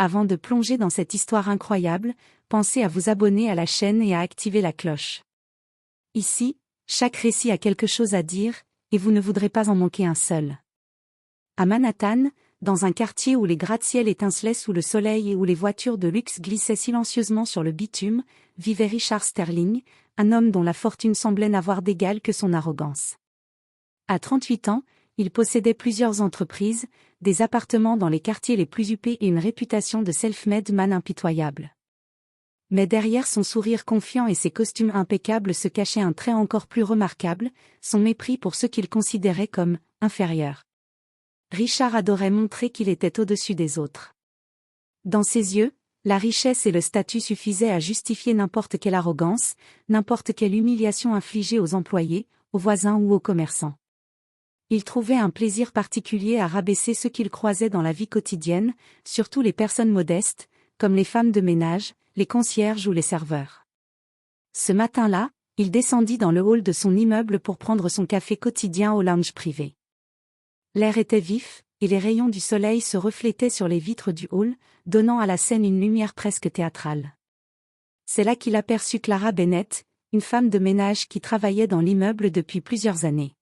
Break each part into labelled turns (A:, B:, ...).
A: Avant de plonger dans cette histoire incroyable, pensez à vous abonner à la chaîne et à activer la cloche. Ici, chaque récit a quelque chose à dire, et vous ne voudrez pas en manquer un seul. À Manhattan, dans un quartier où les gratte-ciel étincelaient sous le soleil et où les voitures de luxe glissaient silencieusement sur le bitume, vivait Richard Sterling, un homme dont la fortune semblait n'avoir d'égal que son arrogance. À 38 ans, il possédait plusieurs entreprises, des appartements dans les quartiers les plus huppés et une réputation de self-made man impitoyable. Mais derrière son sourire confiant et ses costumes impeccables se cachait un trait encore plus remarquable, son mépris pour ceux qu'il considérait comme inférieurs. Richard adorait montrer qu'il était au-dessus des autres. Dans ses yeux, la richesse et le statut suffisaient à justifier n'importe quelle arrogance, n'importe quelle humiliation infligée aux employés, aux voisins ou aux commerçants. Il trouvait un plaisir particulier à rabaisser ceux qu'il croisait dans la vie quotidienne, surtout les personnes modestes, comme les femmes de ménage, les concierges ou les serveurs. Ce matin-là, il descendit dans le hall de son immeuble pour prendre son café quotidien au lounge privé. L'air était vif, et les rayons du soleil se reflétaient sur les vitres du hall, donnant à la scène une lumière presque théâtrale. C'est là qu'il aperçut Clara Bennett, une femme de ménage qui travaillait dans l'immeuble depuis plusieurs années.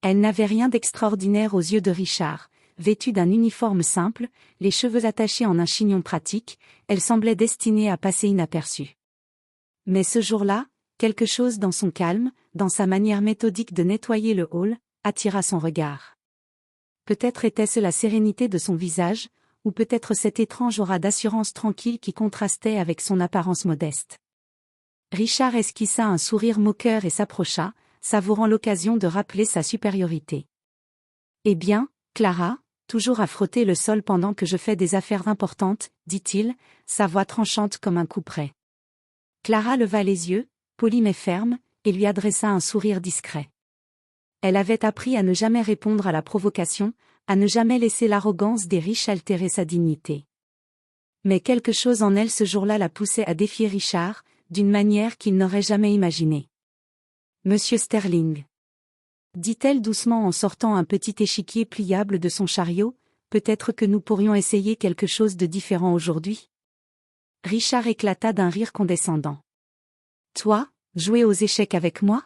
A: Elle n'avait rien d'extraordinaire aux yeux de Richard, vêtue d'un uniforme simple, les cheveux attachés en un chignon pratique, elle semblait destinée à passer inaperçue. Mais ce jour-là, quelque chose dans son calme, dans sa manière méthodique de nettoyer le hall, attira son regard. Peut-être était-ce la sérénité de son visage, ou peut-être cet étrange aura d'assurance tranquille qui contrastait avec son apparence modeste. Richard esquissa un sourire moqueur et s'approcha, savourant l'occasion de rappeler sa supériorité. « Eh bien, Clara, toujours à frotter le sol pendant que je fais des affaires importantes, dit-il, sa voix tranchante comme un couperet. Clara leva les yeux, polie mais ferme, et lui adressa un sourire discret. Elle avait appris à ne jamais répondre à la provocation, à ne jamais laisser l'arrogance des riches altérer sa dignité. Mais quelque chose en elle ce jour-là la poussait à défier Richard, d'une manière qu'il n'aurait jamais imaginée. « Monsieur Sterling. » dit-elle doucement en sortant un petit échiquier pliable de son chariot, peut-être que nous pourrions essayer quelque chose de différent aujourd'hui. Richard éclata d'un rire condescendant. « Toi, jouer aux échecs avec moi ?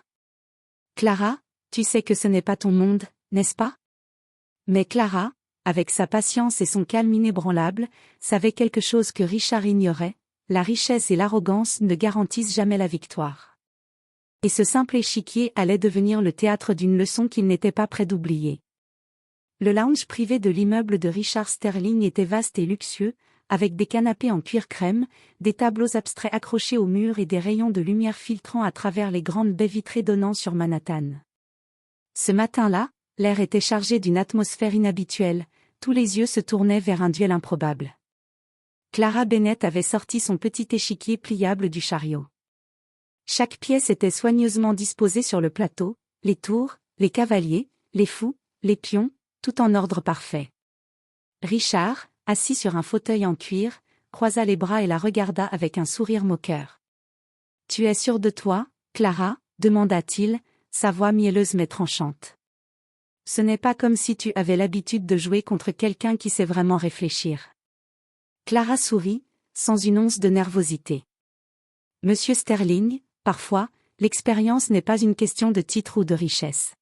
A: Clara, tu sais que ce n'est pas ton monde, n'est-ce pas ? » Mais Clara, avec sa patience et son calme inébranlable, savait quelque chose que Richard ignorait, la richesse et l'arrogance ne garantissent jamais la victoire. Et ce simple échiquier allait devenir le théâtre d'une leçon qu'il n'était pas prêt d'oublier. Le lounge privé de l'immeuble de Richard Sterling était vaste et luxueux, avec des canapés en cuir crème, des tableaux abstraits accrochés au mur et des rayons de lumière filtrant à travers les grandes baies vitrées donnant sur Manhattan. Ce matin-là, l'air était chargé d'une atmosphère inhabituelle, tous les yeux se tournaient vers un duel improbable. Clara Bennett avait sorti son petit échiquier pliable du chariot. Chaque pièce était soigneusement disposée sur le plateau, les tours, les cavaliers, les fous, les pions, tout en ordre parfait. Richard, assis sur un fauteuil en cuir, croisa les bras et la regarda avec un sourire moqueur. « Tu es sûre de toi, Clara ? » demanda-t-il, sa voix mielleuse mais tranchante. « Ce n'est pas comme si tu avais l'habitude de jouer contre quelqu'un qui sait vraiment réfléchir. » Clara sourit, sans une once de nervosité. « Monsieur Sterling, parfois, l'expérience n'est pas une question de titre ou de richesse.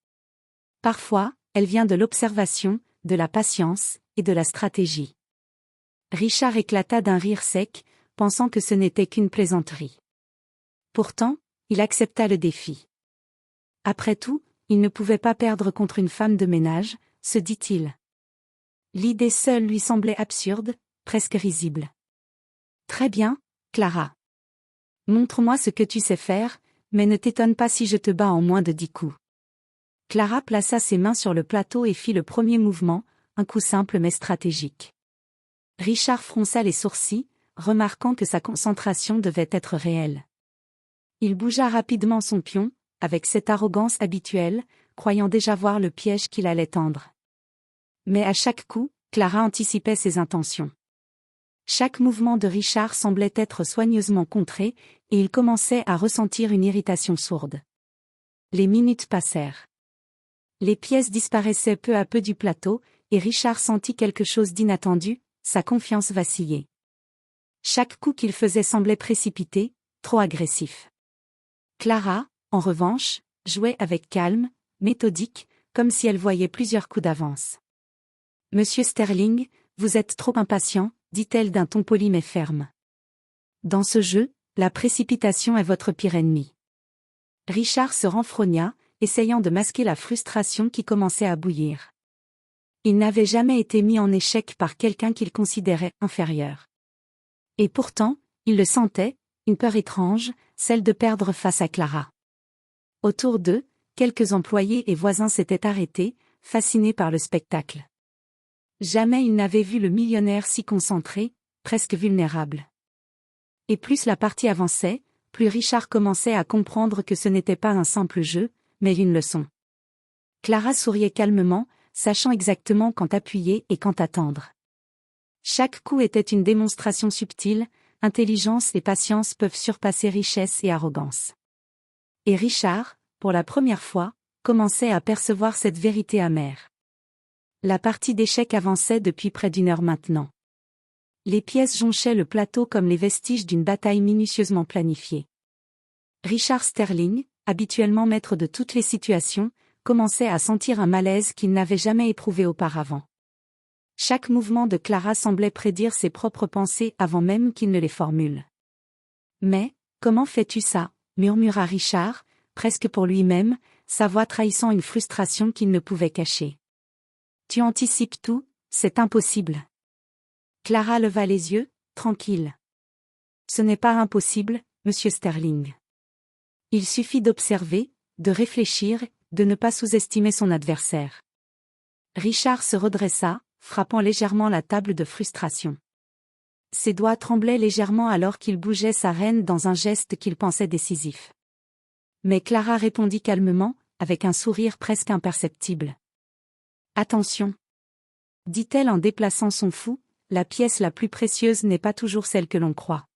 A: Parfois, elle vient de l'observation, de la patience, et de la stratégie. » Richard éclata d'un rire sec, pensant que ce n'était qu'une plaisanterie. Pourtant, il accepta le défi. Après tout, il ne pouvait pas perdre contre une femme de ménage, se dit-il. L'idée seule lui semblait absurde, presque risible. « Très bien, Clara. Montre-moi ce que tu sais faire, mais ne t'étonne pas si je te bats en moins de 10 coups. » Clara plaça ses mains sur le plateau et fit le premier mouvement, un coup simple mais stratégique. Richard fronça les sourcils, remarquant que sa concentration devait être réelle. Il bougea rapidement son pion, avec cette arrogance habituelle, croyant déjà voir le piège qu'il allait tendre. Mais à chaque coup, Clara anticipait ses intentions. Chaque mouvement de Richard semblait être soigneusement contré, et il commençait à ressentir une irritation sourde. Les minutes passèrent. Les pièces disparaissaient peu à peu du plateau, et Richard sentit quelque chose d'inattendu, sa confiance vacillait. Chaque coup qu'il faisait semblait précipité, trop agressif. Clara, en revanche, jouait avec calme, méthodique, comme si elle voyait plusieurs coups d'avance. « Monsieur Sterling, vous êtes trop impatient », dit-elle d'un ton poli mais ferme. « Dans ce jeu, la précipitation est votre pire ennemi. » Richard se renfrogna, essayant de masquer la frustration qui commençait à bouillir. Il n'avait jamais été mis en échec par quelqu'un qu'il considérait inférieur. Et pourtant, il le sentait, une peur étrange, celle de perdre face à Clara. Autour d'eux, quelques employés et voisins s'étaient arrêtés, fascinés par le spectacle. Jamais ils n'avaient vu le millionnaire si concentré, presque vulnérable. Et plus la partie avançait, plus Richard commençait à comprendre que ce n'était pas un simple jeu, mais une leçon. Clara souriait calmement, sachant exactement quand appuyer et quand attendre. Chaque coup était une démonstration subtile, intelligence et patience peuvent surpasser richesse et arrogance. Et Richard, pour la première fois, commençait à percevoir cette vérité amère. La partie d'échecs avançait depuis près d'une heure maintenant. Les pièces jonchaient le plateau comme les vestiges d'une bataille minutieusement planifiée. Richard Sterling, habituellement maître de toutes les situations, commençait à sentir un malaise qu'il n'avait jamais éprouvé auparavant. Chaque mouvement de Clara semblait prédire ses propres pensées avant même qu'il ne les formule. « Mais, comment fais-tu ça ?» murmura Richard, presque pour lui-même, sa voix trahissant une frustration qu'il ne pouvait cacher. « Tu anticipes tout, c'est impossible. » Clara leva les yeux, tranquille. « Ce n'est pas impossible, monsieur Sterling. Il suffit d'observer, de réfléchir, de ne pas sous-estimer son adversaire. » Richard se redressa, frappant légèrement la table de frustration. Ses doigts tremblaient légèrement alors qu'il bougeait sa reine dans un geste qu'il pensait décisif. Mais Clara répondit calmement, avec un sourire presque imperceptible. « Attention !» dit-elle en déplaçant son fou, la pièce la plus précieuse n'est pas toujours celle que l'on croit.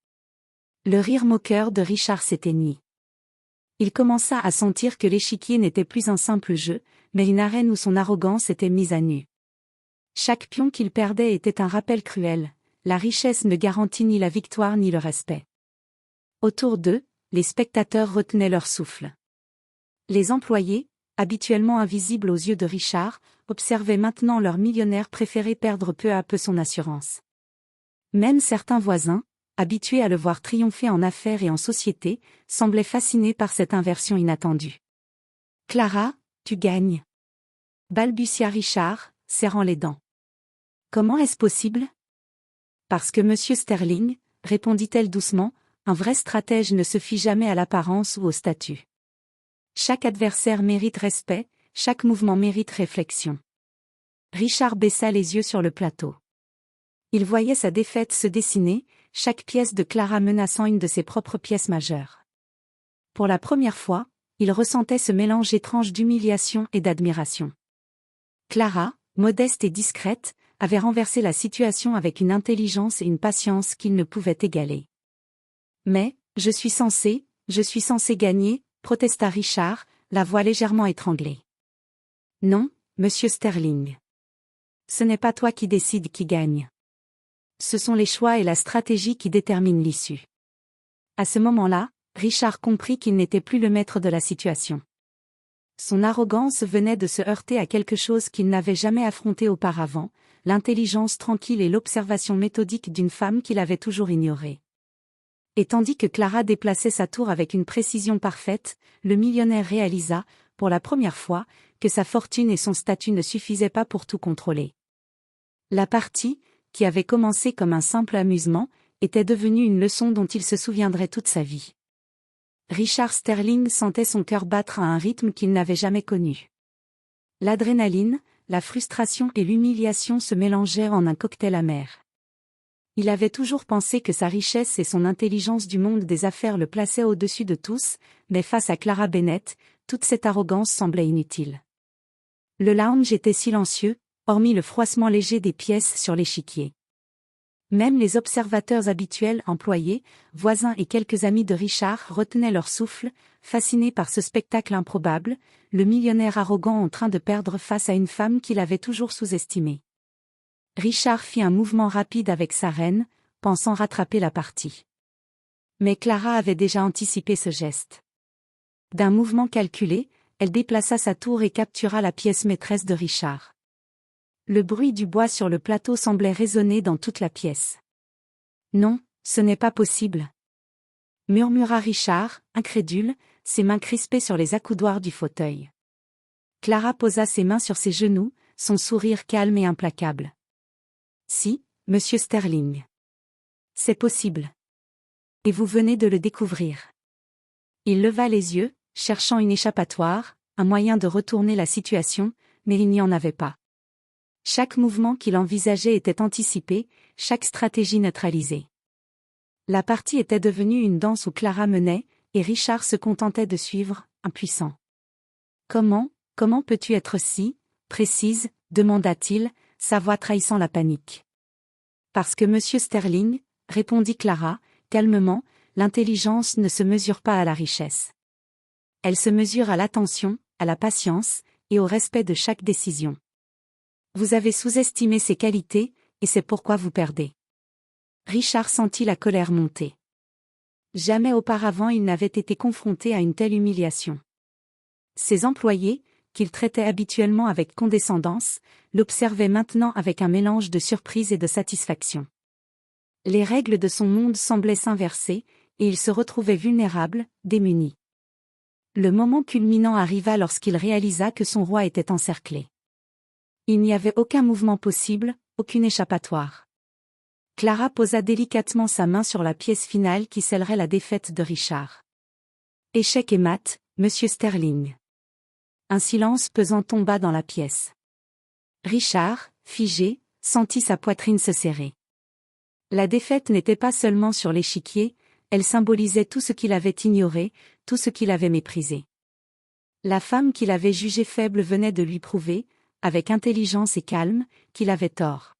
A: Le rire moqueur de Richard s'éteignit. Il commença à sentir que l'échiquier n'était plus un simple jeu, mais une arène où son arrogance était mise à nu. Chaque pion qu'il perdait était un rappel cruel, la richesse ne garantit ni la victoire ni le respect. Autour d'eux, les spectateurs retenaient leur souffle. Les employés, habituellement invisibles aux yeux de Richard, observaient maintenant leur millionnaire préféré perdre peu à peu son assurance. Même certains voisins, habitués à le voir triompher en affaires et en société, semblaient fascinés par cette inversion inattendue. « Clara, tu gagnes !» balbutia Richard, serrant les dents. « Comment est-ce possible ?»« Parce que monsieur Sterling, » répondit-elle doucement, « un vrai stratège ne se fie jamais à l'apparence ou au statut. Chaque adversaire mérite respect, chaque mouvement mérite réflexion. » Richard baissa les yeux sur le plateau. Il voyait sa défaite se dessiner, chaque pièce de Clara menaçant une de ses propres pièces majeures. Pour la première fois, il ressentait ce mélange étrange d'humiliation et d'admiration. Clara, modeste et discrète, avait renversé la situation avec une intelligence et une patience qu'il ne pouvait égaler. « Mais, je suis censé gagner », protesta Richard, la voix légèrement étranglée. « Non, monsieur Sterling. Ce n'est pas toi qui décides qui gagne. Ce sont les choix et la stratégie qui déterminent l'issue. » À ce moment-là, Richard comprit qu'il n'était plus le maître de la situation. Son arrogance venait de se heurter à quelque chose qu'il n'avait jamais affronté auparavant, l'intelligence tranquille et l'observation méthodique d'une femme qu'il avait toujours ignorée. Et tandis que Clara déplaçait sa tour avec une précision parfaite, le millionnaire réalisa, pour la première fois, que sa fortune et son statut ne suffisaient pas pour tout contrôler. La partie, qui avait commencé comme un simple amusement, était devenue une leçon dont il se souviendrait toute sa vie. Richard Sterling sentait son cœur battre à un rythme qu'il n'avait jamais connu. L'adrénaline, la frustration et l'humiliation se mélangeaient en un cocktail amer. Il avait toujours pensé que sa richesse et son intelligence du monde des affaires le plaçaient au-dessus de tous, mais face à Clara Bennett, toute cette arrogance semblait inutile. Le lounge était silencieux, hormis le froissement léger des pièces sur l'échiquier. Même les observateurs habituels employés, voisins et quelques amis de Richard retenaient leur souffle, fascinés par ce spectacle improbable, le millionnaire arrogant en train de perdre face à une femme qu'il avait toujours sous-estimée. Richard fit un mouvement rapide avec sa reine, pensant rattraper la partie. Mais Clara avait déjà anticipé ce geste. D'un mouvement calculé, elle déplaça sa tour et captura la pièce maîtresse de Richard. Le bruit du bois sur le plateau semblait résonner dans toute la pièce. « Non, ce n'est pas possible. » murmura Richard, incrédule, ses mains crispées sur les accoudoirs du fauteuil. Clara posa ses mains sur ses genoux, son sourire calme et implacable. « Si, monsieur Sterling. C'est possible. Et vous venez de le découvrir. » Il leva les yeux, cherchant une échappatoire, un moyen de retourner la situation, mais il n'y en avait pas. Chaque mouvement qu'il envisageait était anticipé, chaque stratégie neutralisée. La partie était devenue une danse où Clara menait, et Richard se contentait de suivre, impuissant. « Comment peux-tu être si précise ?» demanda-t-il, sa voix trahissant la panique. « Parce que monsieur Sterling, » répondit Clara, calmement, « l'intelligence ne se mesure pas à la richesse. Elle se mesure à l'attention, à la patience, et au respect de chaque décision. Vous avez sous-estimé ses qualités, et c'est pourquoi vous perdez. » Richard sentit la colère monter. Jamais auparavant il n'avait été confronté à une telle humiliation. Ses employés, qu'il traitait habituellement avec condescendance, l'observaient maintenant avec un mélange de surprise et de satisfaction. Les règles de son monde semblaient s'inverser, et il se retrouvait vulnérable, démuni. Le moment culminant arriva lorsqu'il réalisa que son roi était encerclé. Il n'y avait aucun mouvement possible, aucune échappatoire. Clara posa délicatement sa main sur la pièce finale qui scellerait la défaite de Richard. « Échec et mat, monsieur Sterling. » Un silence pesant tomba dans la pièce. Richard, figé, sentit sa poitrine se serrer. La défaite n'était pas seulement sur l'échiquier, elle symbolisait tout ce qu'il avait ignoré, tout ce qu'il avait méprisé. La femme qu'il avait jugée faible venait de lui prouver, avec intelligence et calme, qu'il avait tort.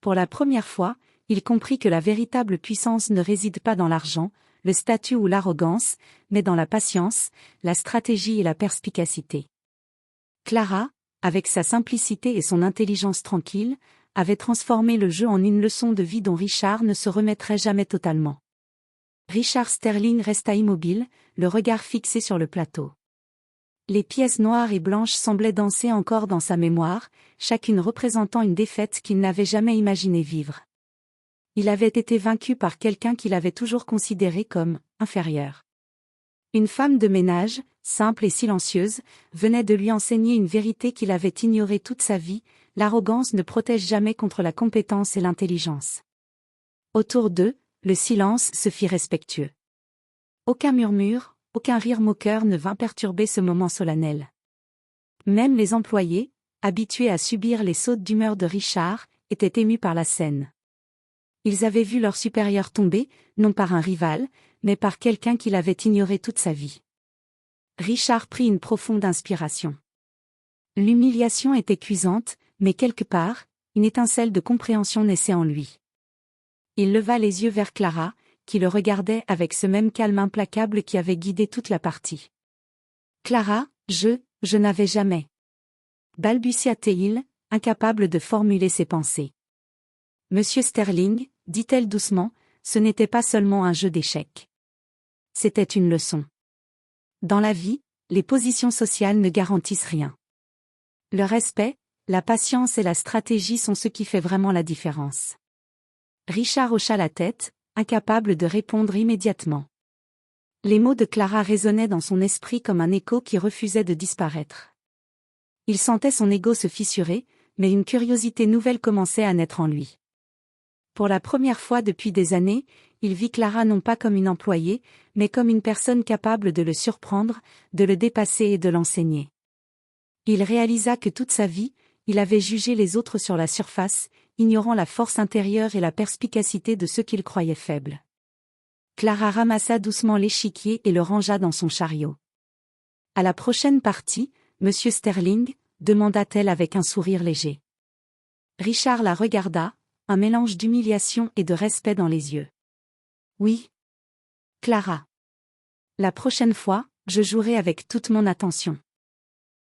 A: Pour la première fois, il comprit que la véritable puissance ne réside pas dans l'argent, le statut ou l'arrogance, mais dans la patience, la stratégie et la perspicacité. Clara, avec sa simplicité et son intelligence tranquille, avait transformé le jeu en une leçon de vie dont Richard ne se remettrait jamais totalement. Richard Sterling resta immobile, le regard fixé sur le plateau. Les pièces noires et blanches semblaient danser encore dans sa mémoire, chacune représentant une défaite qu'il n'avait jamais imaginé vivre. Il avait été vaincu par quelqu'un qu'il avait toujours considéré comme inférieur. Une femme de ménage, simple et silencieuse, venait de lui enseigner une vérité qu'il avait ignorée toute sa vie: l'arrogance ne protège jamais contre la compétence et l'intelligence. Autour d'eux, le silence se fit respectueux. Aucun murmure, aucun rire moqueur ne vint perturber ce moment solennel. Même les employés, habitués à subir les sautes d'humeur de Richard, étaient émus par la scène. Ils avaient vu leur supérieur tomber, non par un rival, mais par quelqu'un qu'il avait ignoré toute sa vie. Richard prit une profonde inspiration. L'humiliation était cuisante, mais quelque part, une étincelle de compréhension naissait en lui. Il leva les yeux vers Clara, qui le regardait avec ce même calme implacable qui avait guidé toute la partie. « Clara, je n'avais jamais. » balbutia-t-il, incapable de formuler ses pensées. « Monsieur Sterling, » dit-elle doucement, ce n'était pas seulement un jeu d'échecs. C'était une leçon. Dans la vie, les positions sociales ne garantissent rien. Le respect, la patience et la stratégie sont ce qui fait vraiment la différence. Richard hocha la tête, incapable de répondre immédiatement. Les mots de Clara résonnaient dans son esprit comme un écho qui refusait de disparaître. Il sentait son ego se fissurer, mais une curiosité nouvelle commençait à naître en lui. Pour la première fois depuis des années, il vit Clara non pas comme une employée, mais comme une personne capable de le surprendre, de le dépasser et de l'enseigner. Il réalisa que toute sa vie, il avait jugé les autres sur la surface, ignorant la force intérieure et la perspicacité de ceux qu'il croyait faibles. Clara ramassa doucement l'échiquier et le rangea dans son chariot. « À la prochaine partie, monsieur Sterling ?» demanda-t-elle avec un sourire léger. Richard la regarda, un mélange d'humiliation et de respect dans les yeux. « Oui. Clara. La prochaine fois, je jouerai avec toute mon attention. »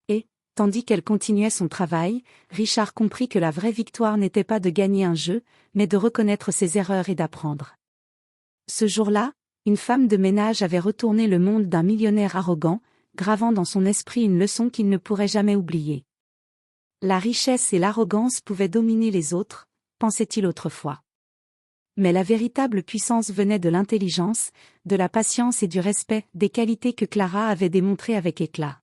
A: Et, Tandis qu'elle continuait son travail, Richard comprit que la vraie victoire n'était pas de gagner un jeu, mais de reconnaître ses erreurs et d'apprendre. Ce jour-là, une femme de ménage avait retourné le monde d'un millionnaire arrogant, gravant dans son esprit une leçon qu'il ne pourrait jamais oublier. La richesse et l'arrogance pouvaient dominer les autres, pensait-il autrefois. Mais la véritable puissance venait de l'intelligence, de la patience et du respect, des qualités que Clara avait démontrées avec éclat.